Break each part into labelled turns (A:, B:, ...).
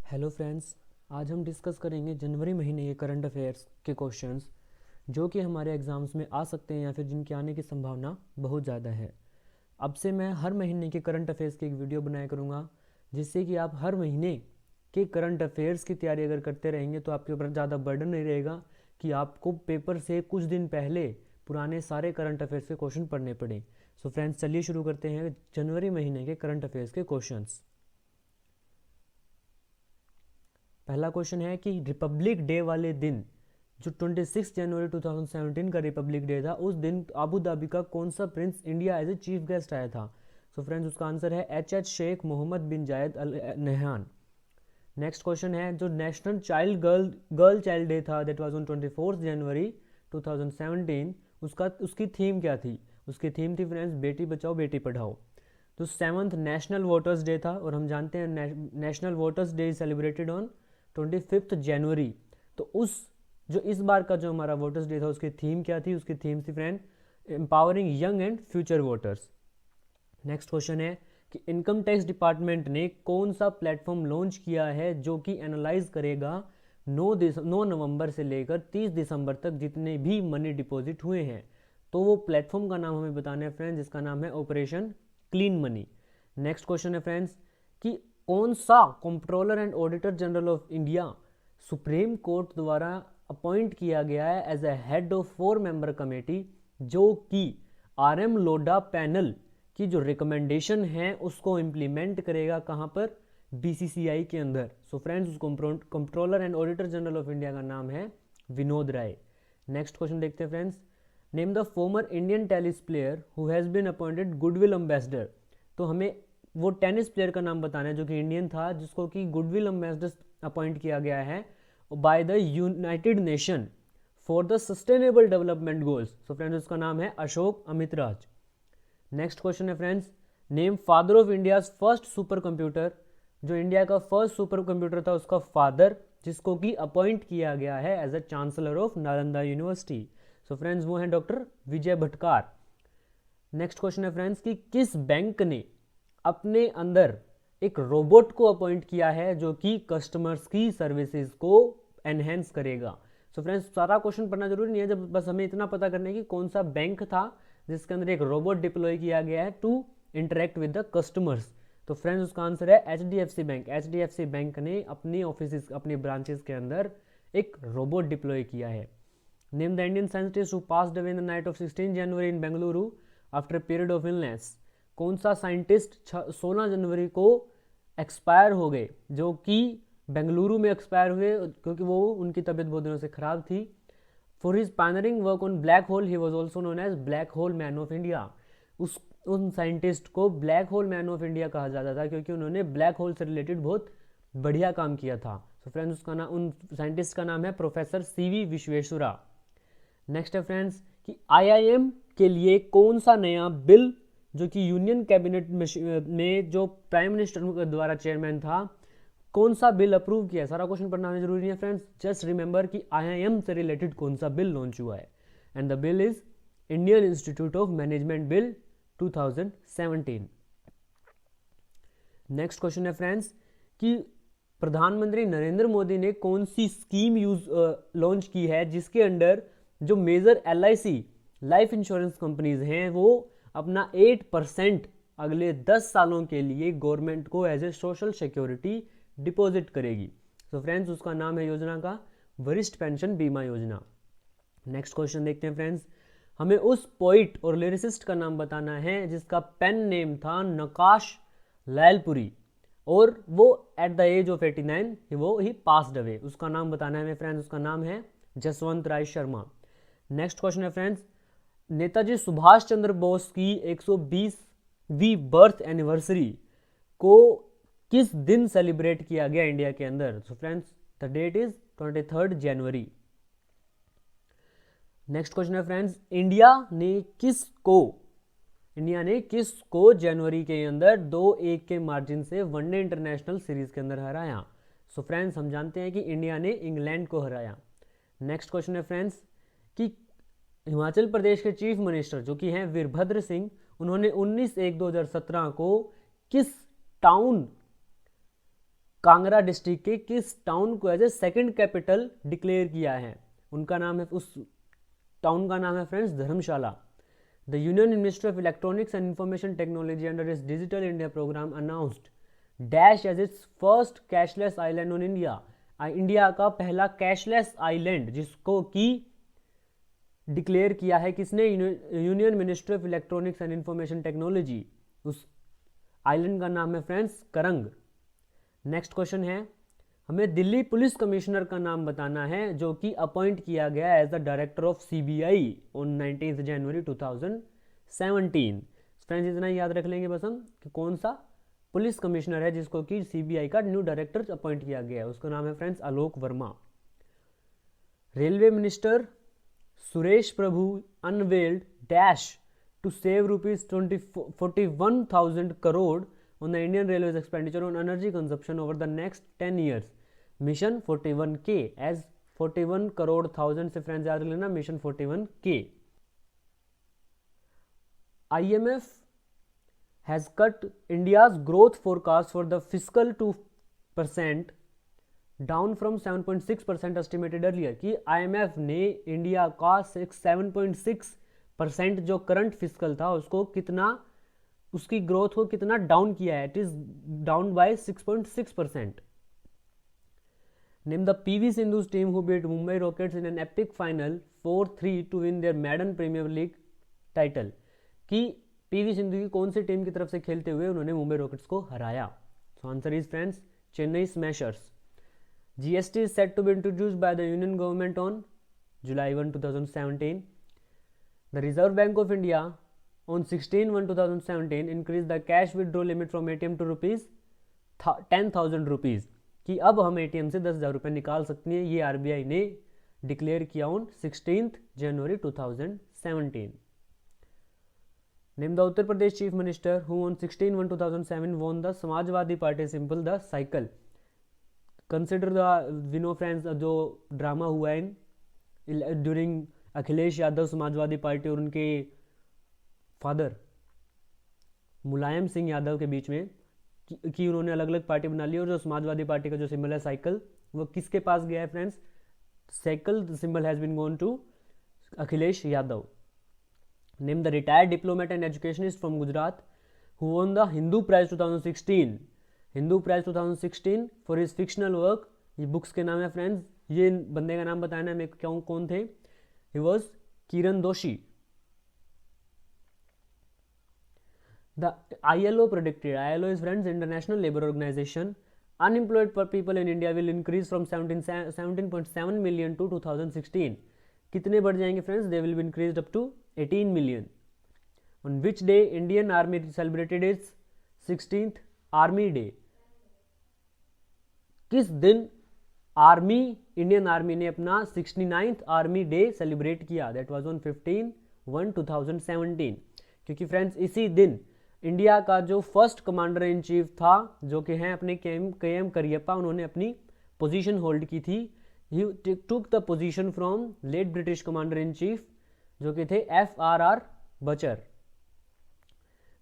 A: Hello friends, आज हम discuss करेंगे जनवरी महीने के करंट अफेयर्स के क्वेश्चंस जो कि हमारे एग्ज़ाम्स में आ सकते हैं या फिर जिनके आने की संभावना बहुत ज़्यादा है। अब से मैं हर महीने के करंट अफेयर्स की एक वीडियो बनाया करूँगा, जिससे कि आप हर महीने के करंट अफेयर्स की तैयारी अगर करते रहेंगे तो आपके ऊपर ज़्यादा बर्डन नहीं रहेगा कि आपको पेपर से कुछ दिन पहले पुराने सारे करंट अफेयर्स के क्वेश्चन पढ़ने पड़े। सो फ्रेंड्स, चलिए शुरू करते हैं जनवरी महीने के करंट अफेयर्स के क्वेश्चंस। पहला क्वेश्चन है कि रिपब्लिक डे वाले दिन, जो 26 जनवरी 2017 का रिपब्लिक डे था, उस दिन अबू धाबी का कौन सा prince India as a chief guest आया था? सो फ्रेंड्स, उसका आंसर है H Sheikh Mohammed bin Zayed Al Nahyan. Next question है जो national child girl child day था, दैट वाज ऑन 24 जनवरी 2017, उसकी थीम क्या थी? उसकी थीम थी फ्रेंड्स बेटी बचाओ बेटी पढ़ाओ। तो 7th नेशनल वोटर्स डे था, और हम जानते हैं national voters day celebrated on 25 जनवरी। तो उस जो इस बार का जो हमारा वोटर्स डे था, उसकी थीम क्या थी? उसकी थीम थी friend empowering young and future voters. Next question है कि इनकम टैक्स डिपार्टमेंट ने कौन सा प्लेटफॉर्म लॉन्च किया है जो कि एनालाइज करेगा 9 नवंबर से लेकर 30 दिसंबर तक जितने भी मनी डिपॉजिट हुए हैं। तो वो प्लेटफॉर्म का नाम हमें बताना है फ्रेंड्स, जिसका नाम है operation clean money. Next question है फ्रेंड्स कि कौन सा controller and auditor general of India supreme court द्वारा अपॉइंट किया गया है as a head of 4 member committee, जो कि आरएम लोढ़ा पैनल की जो रिकमेंडेशन है उसको इम्प्लीमेंट करेगा कहाँ पर? बीसीसीआई के अंदर। सो फ्रेंड्स, उस controller and auditor general of India का नाम है विनोद राय। नेक्स्ट क्वेश्चन देखते हैं friends, name the former Indian tennis player who has been appointed goodwill ambassador. तो हमें वो टेनिस प्लेयर का नाम बताना है जो कि इंडियन था, जिसको कि गुडविल एम्बेसडर अपॉइंट किया गया है by the United Nation for the sustainable development goals. So friends, उसका नाम है अशोक अमितराज। नेक्स्ट क्वेश्चन है friends, name father of India first super computer. जो इंडिया का फर्स्ट सुपर कंप्यूटर था उसका फादर, जिसको कि अपॉइंट किया गया है as a chancellor of Nalanda university. So friends, वो हैं doctor Vijay Bhatkar. Next question है फ्रेंड्स कि किस बैंक ने अपने अंदर एक रोबोट को अपॉइंट किया है जो कि कस्टमर्स की सर्विसेज को एनहेंस करेगा? सो फ्रेंड्स, सारा क्वेश्चन पढ़ना जरूरी नहीं है, जब बस हमें इतना पता करना है कि कौन सा बैंक था जिसके अंदर एक रोबोट डिप्लॉय किया गया है to interact with the customers. तो फ्रेंड्स, उसका आंसर है एचडीएफसी बैंक। एचडीएफसी बैंक ने अपनी ऑफिस अपनी ब्रांचेस के अंदर एक रोबोट डिप्लॉय किया है। Name the Indian scientist who passed away in the night of 16 January in Bengaluru after a period of illness. कौन सा साइंटिस्ट 16 जनवरी को एक्सपायर हो गए, जो कि बेंगलुरु में एक्सपायर हुए क्योंकि वो उनकी तबीयत बहुत दिनों से खराब थी? For his pioneering work on black hole he was also known as black hole man of India. उन साइंटिस्ट को black hole man of India कहा जाता था क्योंकि उन्होंने ब्लैक होल से रिलेटेड बहुत बढ़िया काम किया था। सो फ्रेंड्स, उसका नाम उन साइंटिस्ट का नाम है प्रोफेसर सीवी विश्वेश्वरा। नेक्स्ट है फ्रेंड्स कि आईआईएम के लिए कौन सा नया बिल, जो कि यूनियन कैबिनेट में जो प्राइम मिनिस्टर द्वारा चेयरमैन था, कौन सा बिल अप्रूव किया? सारा क्वेश्चन पढ़ना हमें जरूरी है फ्रेंड्स, जस्ट रिमेंबर कि आईआईएम से रिलेटेड कौन सा बिल लॉन्च हुआ है, and the bill is Indian institute of management bill 2017। Next question है फ्रेंड्स कि प्रधानमंत्री नरेंद्र मोदी ने कौन सी स्कीम लॉन्च की है जिसके अंडर जो major LIC life insurance companies हैं वो अपना 8% अगले 10 सालों के लिए गवर्नमेंट को as a social security deposit करेगी? सो फ्रेंड्स, उसका नाम है योजना का वरिष्ठ पेंशन बीमा योजना। नेक्स्ट क्वेश्चन देखते हैं फ्रेंड्स, हमें उस पोइट और लिरिसिस्ट का नाम बताना है जिसका पेन नेम था नकाश लालपुरी, और वो एट द एज ऑफ 89 वो ही पास्ड अवे। उसका नाम बताना है हमें फ्रेंड्स, उसका नाम है जसवंत राय शर्मा। नेक्स्ट क्वेश्चन है फ्रेंड्स, नेताजी सुभाष चंद्र बोस की 120वीं बर्थ एनिवर्सरी को किस दिन सेलिब्रेट किया गया इंडिया के अंदर? So friends, the date is 23 January. Next question है फ्रेंड्स, इंडिया ने किसको जनवरी के अंदर 2-1 के मार्जिन से वनडे इंटरनेशनल सीरीज के अंदर हराया? सो फ्रेंड्स, हम जानते हैं कि इंडिया ने इंग्लैंड को हराया। नेक्स्ट क्वेश्चन है फ्रेंड्स कि हिमाचल प्रदेश के चीफ मिनिस्टर जो कि हैं वीरभद्र सिंह, उन्होंने 19/1/2017 को किस टाउन कांगड़ा डिस्ट्रिक्ट के किस टाउन को as a second capital declare किया है? उनका नाम है, उस टाउन का नाम है friends Dharamshala. The union ministry of electronics and information technology under its digital India programme announced dash as its first cashless island on India. India का पहला कैशलेस आइलैंड जिसको कि डिक्लेयर किया है किसने? Union ministry of electronics and information technology. उस island का नाम है फ्रेंड्स करंग। नेक्स्ट क्वेश्चन है, हमें दिल्ली पुलिस कमिश्नर का नाम बताना है जो कि अपॉइंट किया गया as the director of CBI on 19 January 2017। Friends इतना याद रख लेंगे बस हम कि कौन सा पुलिस कमिश्नर है जिसको कि सीबीआई का न्यू डायरेक्टर अपॉइंट किया गया है, उसका नाम है friends Alok Verma. Railway minister Suresh Prabhu unveiled dash to save rupees 41,000 crore on the Indian Railways expenditure on energy consumption over the next 10 years. Mission 41K as 41 crore thousand से friends याद लेना, mission 41K. IMF has cut India's growth forecast for the fiscal 2% down from 7.6% estimated earlier, कि IMF ने India का 7.6% जो current fiscal था उसको कितना, उसकी ग्रोथ को कितना डाउन किया है? It is down by 6.6%. Name the PV Sindhu's team who beat Mumbai Rockets in an epic final 4-3 to win their maiden premier league title, कि पीवी सिंधु की कौन सी टीम की तरफ से खेलते हुए उन्होंने मुंबई रॉकेट्स को हराया? So answer is friends Chennai smashers. GST is set to be introduced by the Union Government on July 1, 2017. The Reserve Bank of India on 16/1/2017 increased the cash withdrawal limit from ATM to ₹10,000 rupees, कि अब हम ATM से 10,000 रुपये निकाल सकते हैं. ये RBI ने डिक्लेयर किया on 16 January 2017. Name the Uttar Pradesh Chief Minister who on 16/1/2007 won the Samajwadi Party symbol the cycle. Consider the विनो फ्रेंड्स जो ड्रामा हुआ है ड्यूरिंग अखिलेश यादव समाजवादी पार्टी और उनके फादर मुलायम सिंह यादव के बीच में, कि उन्होंने अलग अलग पार्टी बना ली और जो समाजवादी पार्टी का जो सिंबल है साइकिल वो किसके पास गया है friends? Cycle symbol has been gone to Akhilesh Yadav. Name the retired diplomat and educationist from Gujarat who won the Hindu prize 2016. Hindu prize 2016 for his fictional work. ये बुक्स के नाम है फ्रेंड्स. ये बंदे का नाम बताना है मेरे को कौन थे. He was Kiran Doshi. The ILO predicted, ILO is friends International Labour Organization, unemployed people in India will increase from 17.7 million to 2016. कितने बढ़ जाएंगे friends? They will be increased up to 18 million. On which day Indian Army celebrated its 16th Army Day? किस दिन army, Indian army ने अपना 69th army day celebrate किया? That was on 15/1/2017. क्योंकि friends इसी दिन इंडिया का जो फर्स्ट कमांडर इन चीफ था जो कि हैं अपने KM करियप्पा, उन्होंने अपनी पोजीशन होल्ड की थी. He took the position from late British commander in chief जो कि थे FRR Bucher.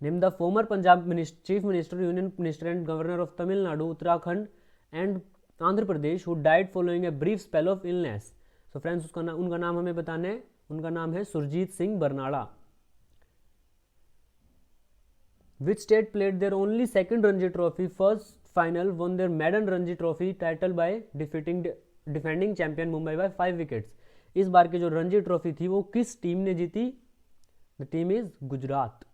A: Name the former Punjab chief minister, union minister and governor of Tamil Nadu, Uttarakhand and Andhra Pradesh who died following a brief spell of illness. So friends उनका नाम हमें बताना है. उनका नाम है Surjit Singh बरनाड़ा. Which state played their only second Ranji Trophy first final won their maiden Ranji Trophy title by defending champion Mumbai by 5 wickets. इस बार की जो रणजी ट्रॉफी थी वो किस टीम ने जीती? The team is Gujarat.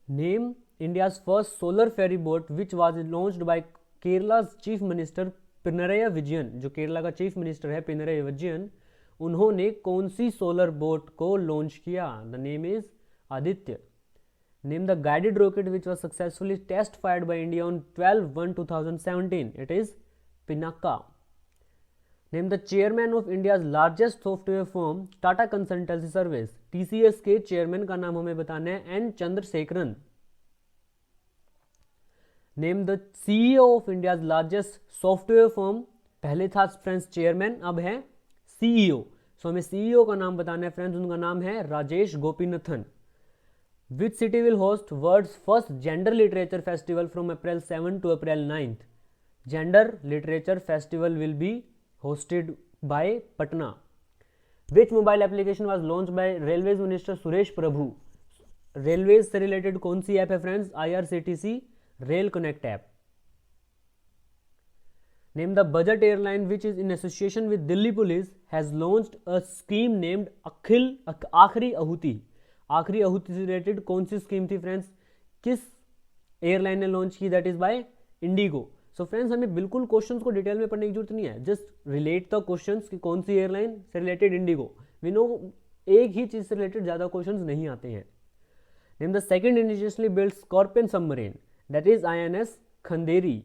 A: Name India's first solar ferry boat which was launched by Kerala's chief minister Pinarayi Vijayan. जो केरला का चीफ मिनिस्टर है पिनरई विजयन, उन्होंने कौन सी सोलर बोट को लॉन्च किया? The name is Aditya. Name the guided rocket which was successfully test fired by India on 12/1/2017. It is Pinaka. Name the chairman of India's largest software firm Tata Consultancy Service. TCS के chairman का नाम हमें बताना है N Chandrasekaran. Name the CEO of India's largest software firm. पहले था friends chairman, अब है CEO. सो हमें CEO का नाम बताना है फ्रेंड्स. उनका नाम है Rajesh Gopinathan. Which city will host world's first gender literature festival from April 7 to April 9th? Gender literature festival will be hosted by Patna. Which mobile application was launched by Railways Minister Suresh Prabhu? Railways से related कौन सी app है friends? IRCTC rail connect app. Name the budget airline which is in association with Delhi Police has launched a scheme named आखिरी आहुति. आखिरी आहुति से related कौन सी scheme थी फ्रेंड्स? किस एयरलाइन ने लॉन्च की? That is by Indigo. So friends हमें बिल्कुल क्वेश्चंस को डिटेल में पढ़ने की जरूरत नहीं है, जस्ट रिलेट द क्वेश्चंस कि कौन सी एयरलाइन से रिलेटेड इंडिगो. वी नो एक ही चीज से रिलेटेड ज्यादा क्वेश्चंस नहीं आते हैं. Name the second indigenously built Scorpion submarine, that is INS Khanderi.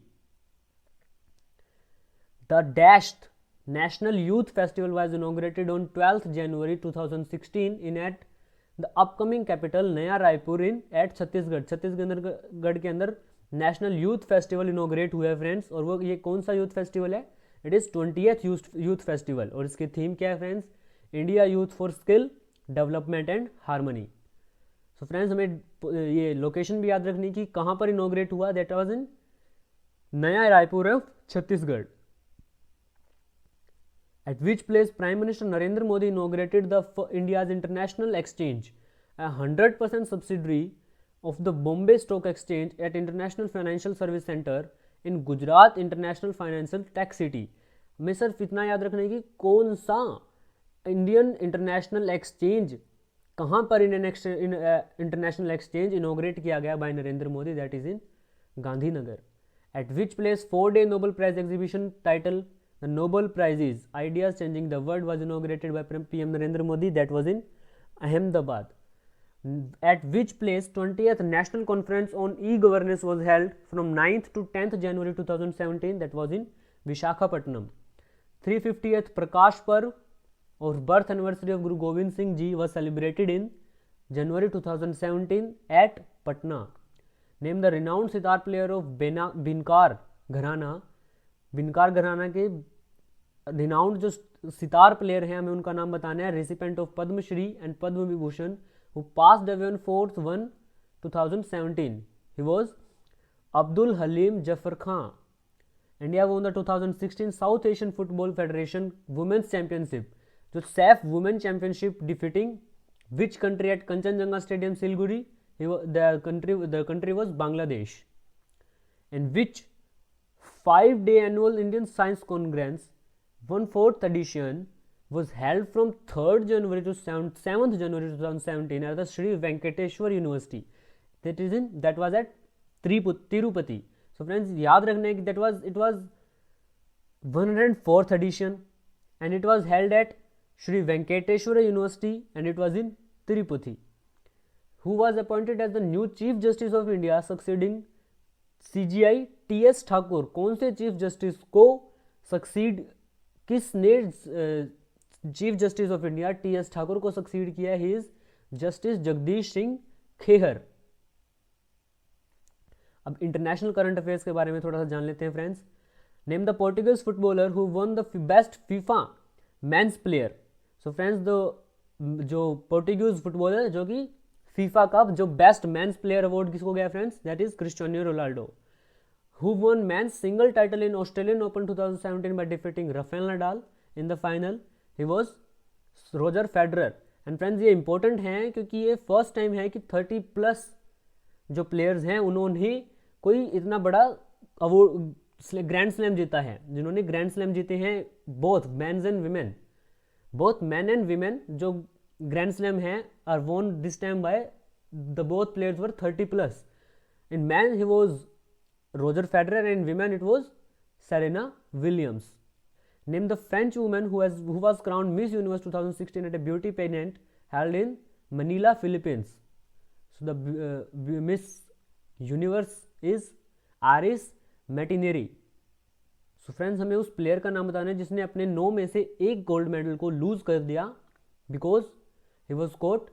A: The dashed National Youth Festival was inaugurated on 12th January 2016 in at the upcoming capital Naya Raipur in at Chhattisgarh. Chhattisgarh के अंदर national youth festival इनोग्रेट हुआ है friends. और वो ये कौन सा youth festival है? It is 20th youth festival. और इसकी थीम क्या है friends? India youth for skill development and harmony. So friends हमें ये लोकेशन भी याद रखनी कि कहाँ पर इनोग्रेट हुआ. दैट वाज इन नया Raipur of Chhattisgarh. Eight which place prime minister Narendra Modi inaugurated the India's international exchange, a 100% subsidiary of the Bombay Stock Exchange at International Financial Service Center in Gujarat International Financial Tech City. हमें सिर्फ इतना याद रखना है कि कौन सा इंडियन इंटरनेशनल एक्सचेंज, कहाँ पर इंडियन इंटरनेशनल एक्सचेंज इनोग्रेट किया गया by Narendra Modi. That is in Gandhinagar. At which place 4-day Nobel prize exhibition title the Nobel prizes ideas changing the world was inaugurated by PM Narendra Modi. That was in Ahmedabad. At which place 20th National Conference on E-Governance was held from 9th to 10th January 2017. That was in Visakhapatnam. 350th Prakash Parv or birth anniversary of Guru Gobind Singh Ji was celebrated in January 2017 at Patna. Name the renowned sitar player of Binkar घराना. बिनकार घराना के renowned जो sitar player हैं हमें उनका नाम बताना है. Recipient of Padma Shri and Padma Vibhushan who passed away on 4th 1 2017. He was Abdul Halim Jafar Khan. India won the 2016 South Asian Football Federation Women's Championship, जो SAF Women Championship, defeating which country at Kanchenjunga Stadium Siliguri? The country was Bangladesh. In which 5-day annual Indian Science Congress 1/4th edition was held from 3rd January to 7th January 2017 at the Sri Venkateshwar University. That was at Tirupati. So friends याद रखना है कि it was 104th edition and it was held at Sri Venkateshwar University and it was in Tirupati. Who was appointed as the new Chief Justice of India succeeding CGI T.S. Thakur? कौन से chief justice को succeed, किसने chief justice of India T.S.. Thakur को succeed किया? He is justice Jagdish Singh Khehar. अब international current affairs के बारे में थोड़ा सा जान लेते हैं friends. Name the Portuguese footballer who one the best FIFA men's player. So friends जो पोर्टुगीज फुटबॉलर जो कि फीफा का जो बेस्ट मेंस प्लेयर अवार्ड किसको गया friends? That is Cristiano Ronaldo. Who one men's single title in Australian open 2017 by defeating Rafael Nadal in the final? He was Roger Federer. And friends ये important है क्योंकि ये first time है कि 30+ जो players हैं उन्होंने कोई इतना बड़ा अवार्ड ग्रैंड स्लैम जीता है. जिन्होंने ग्रैंड स्लैम जीते हैं बोथ मैन एंड वीमेन जो ग्रैंड स्लैम हैं आर वोन this time by the both players were 30+. In man he was Roger Federer and women it was Serena Williams. Name the French woman who was crowned Miss Universe 2016 at a beauty pageant held in Manila, Philippines. So the Miss Universe is Aris Martinelli. So friends हमें उस player का नाम बताना है जिसने अपने 9 में से एक गोल्ड मेडल को लूज कर दिया because he was caught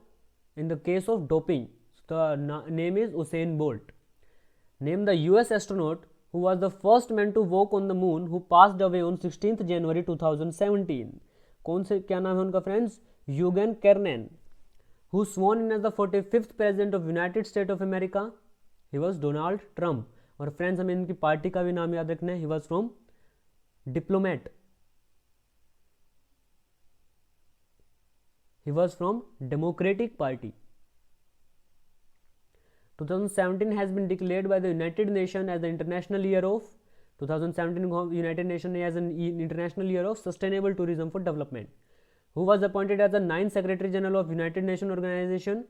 A: in the case of doping. So the name is Usain Bolt. Name the US astronaut who was the first man to walk on the moon who passed away on 16th January 2017. कौन से क्या नाम है उनका friends? यूगन केर्नेन. Who sworn in as the 45th president of United States of America? He was Donald Trump. और friends हमें इनकी party का भी नाम याद रखना है. He was from Diplomat. He was from Democratic Party. 2017 has been declared by the United Nations as the International Year of 2017 United Nations as an International Year of Sustainable Tourism for Development. Who was appointed as the 9th Secretary General of United Nations Organization?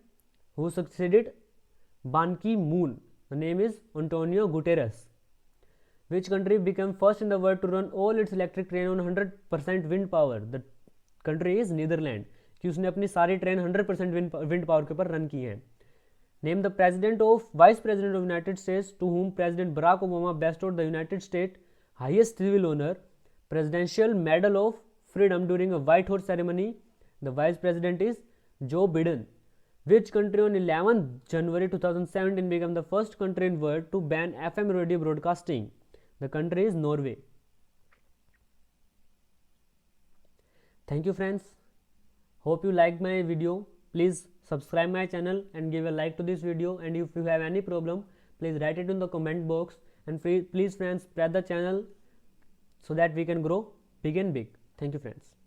A: Who succeeded Ban Ki-moon? The name is Antonio Guterres. Which country became first in the world to run all its electric train on 100% wind power? The country is Netherlands. कि उसने अपनी सारी train 100% wind power के ऊपर run की है. Name the Vice President of United States to whom President Barack Obama bestowed the United States highest civil honor, Presidential Medal of Freedom during a White House ceremony. The Vice President is Joe Biden. Which country on 11th January 2017 became the first country in the world to ban FM radio broadcasting? The country is Norway. Thank you friends. Hope you liked my video. Please subscribe my channel and give a like to this video, and if you have any problem, please write it in the comment box, and please friends spread the channel so that we can grow big and big. Thank you friends.